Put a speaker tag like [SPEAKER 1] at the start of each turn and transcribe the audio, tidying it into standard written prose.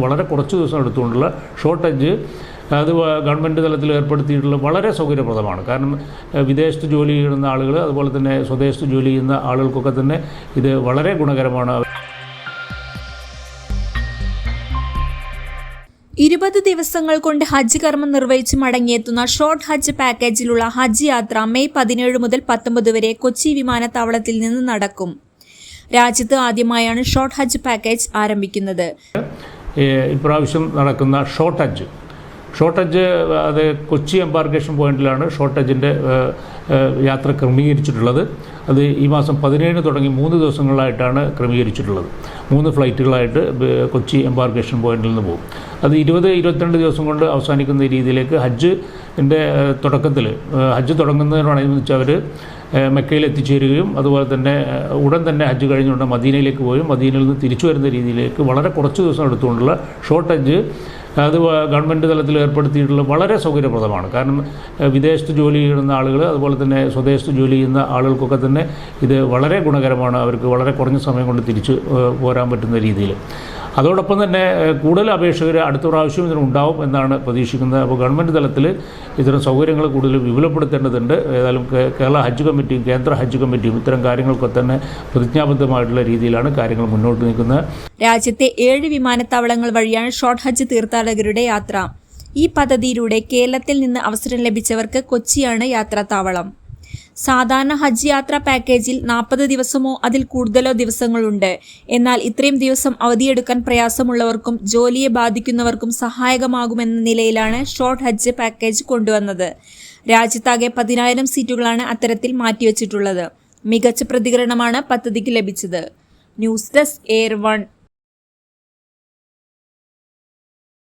[SPEAKER 1] വളരെ കുറച്ച് ദിവസം എടുത്തുകൊണ്ടുള്ള ഷോർട്ട് ഹജ്ജ് അത് ഗവൺമെൻറ് തലത്തിൽ ഏർപ്പെടുത്തിയിട്ടുള്ള വളരെ സൗകര്യപ്രദമാണ്. കാരണം വിദേശത്ത് ജോലി ചെയ്യുന്ന ആളുകൾ അതുപോലെ തന്നെ സ്വദേശത്ത് ജോലി ചെയ്യുന്ന ആളുകൾക്കൊക്കെ തന്നെ ഇത് വളരെ ഗുണകരമാണ്.
[SPEAKER 2] 20 ദിവസങ്ങൾ കൊണ്ട് ഹജ്ജ് കർമ്മം നിർവഹിച്ച് മടങ്ങിയെത്തുന്ന ഷോർട്ട് ഹജ്ജ് പാക്കേജിലുള്ള ഹജ്ജ് യാത്ര മെയ് 17 മുതൽ 19 വരെ കൊച്ചി വിമാനത്താവളത്തിൽ നിന്ന് നടക്കും. രാജ്യത്ത് ആദ്യമായാണ് ഷോർട്ട് ഹജ്ജ് പാക്കേജ് ആരംഭിക്കുന്നത്.
[SPEAKER 1] ഇപ്രാവശ്യം നടക്കുന്ന ഷോർട്ട് ഹജ്ജ് അത് കൊച്ചി എംബാർക്കേഷൻ പോയിന്റിലാണ് ഷോർട്ട് ഹജ്ജിൻ്റെ യാത്ര ക്രമീകരിച്ചിട്ടുള്ളത്. അത് ഈ മാസം 17 തുടങ്ങി 3 ദിവസങ്ങളിലായിട്ടാണ് ക്രമീകരിച്ചിട്ടുള്ളത്. 3 ഫ്ലൈറ്റുകളായിട്ട് കൊച്ചി എംബാർക്കേഷൻ പോയിന്റിൽ നിന്ന് പോകും. അത് 20-22 ദിവസം കൊണ്ട് അവസാനിക്കുന്ന രീതിയിലേക്ക് ഹജ്ജിൻ്റെ തുടക്കത്തിൽ ഹജ്ജ് തുടങ്ങുന്നതിനോടനുബന്ധിച്ച് അവർ മെക്കയിൽ എത്തിച്ചേരുകയും അതുപോലെ തന്നെ ഉടൻ തന്നെ ഹജ്ജ് കഴിഞ്ഞുകൊണ്ട് മദീനയിലേക്ക് പോയും മദീനയിൽ നിന്ന് തിരിച്ചു വരുന്ന രീതിയിലേക്ക് വളരെ കുറച്ച് ദിവസം എടുത്തുകൊണ്ടുള്ള ഷോർട്ട് ഹജ്ജ് അത് ഗവൺമെൻറ് തലത്തിൽ ഏർപ്പെടുത്തിയിട്ടുള്ള വളരെ സൗകര്യപ്രദമാണ്. കാരണം വിദേശത്ത് ജോലി ചെയ്യുന്ന ആളുകൾ അതുപോലെ തന്നെ സ്വദേശത്ത് ജോലി ചെയ്യുന്ന ആളുകൾക്കൊക്കെ തന്നെ ഇത് വളരെ ഗുണകരമാണ്. അവർക്ക് വളരെ കുറഞ്ഞ സമയം കൊണ്ട് തിരിച്ച് പോരാൻ പറ്റുന്ന രീതിയിൽ. അതോടൊപ്പം തന്നെ കൂടുതൽ അപേക്ഷകർ അടുത്ത പ്രാവശ്യം ഇതിനുണ്ടാവും എന്നാണ് പ്രതീക്ഷിക്കുന്നത്. അപ്പോൾ ഗവൺമെൻറ് തലത്തിൽ ഇത്തരം സൗകര്യങ്ങൾ കൂടുതൽ വിപുലപ്പെടുത്തേണ്ടതുണ്ട്. ഏതായാലും കേരള ഹജ്ജ് കമ്മിറ്റിയും കേന്ദ്ര ഹജ്ജ് കമ്മിറ്റിയും ഇത്തരം കാര്യങ്ങളൊക്കെ തന്നെ പ്രതിജ്ഞാബദ്ധമായിട്ടുള്ള രീതിയിലാണ് കാര്യങ്ങൾ മുന്നോട്ട് നീക്കുന്നത്.
[SPEAKER 2] രാജ്യത്തെ 7 വിമാനത്താവളങ്ങൾ വഴിയാണ് ഷോർട്ട് ഹജ്ജ് തീർത്ഥാടകരുടെ യാത്ര. ഈ പദ്ധതിയിലൂടെ കേരളത്തിൽ നിന്ന് അവസരം ലഭിച്ചവർക്ക് കൊച്ചിയാണ് യാത്രാത്താവളം. സാധാരണ ഹജ്ജ് യാത്രാ പാക്കേജിൽ 40 ദിവസമോ അതിൽ കൂടുതലോ ദിവസങ്ങളുണ്ട്. എന്നാൽ ഇത്രയും ദിവസം അവധിയെടുക്കാൻ പ്രയാസമുള്ളവർക്കും ജോലിയെ ബാധിക്കുന്നവർക്കും സഹായകമാകുമെന്ന നിലയിലാണ് ഷോർട്ട് ഹജ്ജ് പാക്കേജ് കൊണ്ടുവന്നത്. രാജ്യത്താകെ 10,000 സീറ്റുകളാണ് അത്തരത്തിൽ മാറ്റിവെച്ചിട്ടുള്ളത്. മികച്ച പ്രതികരണമാണ് പദ്ധതിക്ക് ലഭിച്ചത്. News desk air 1.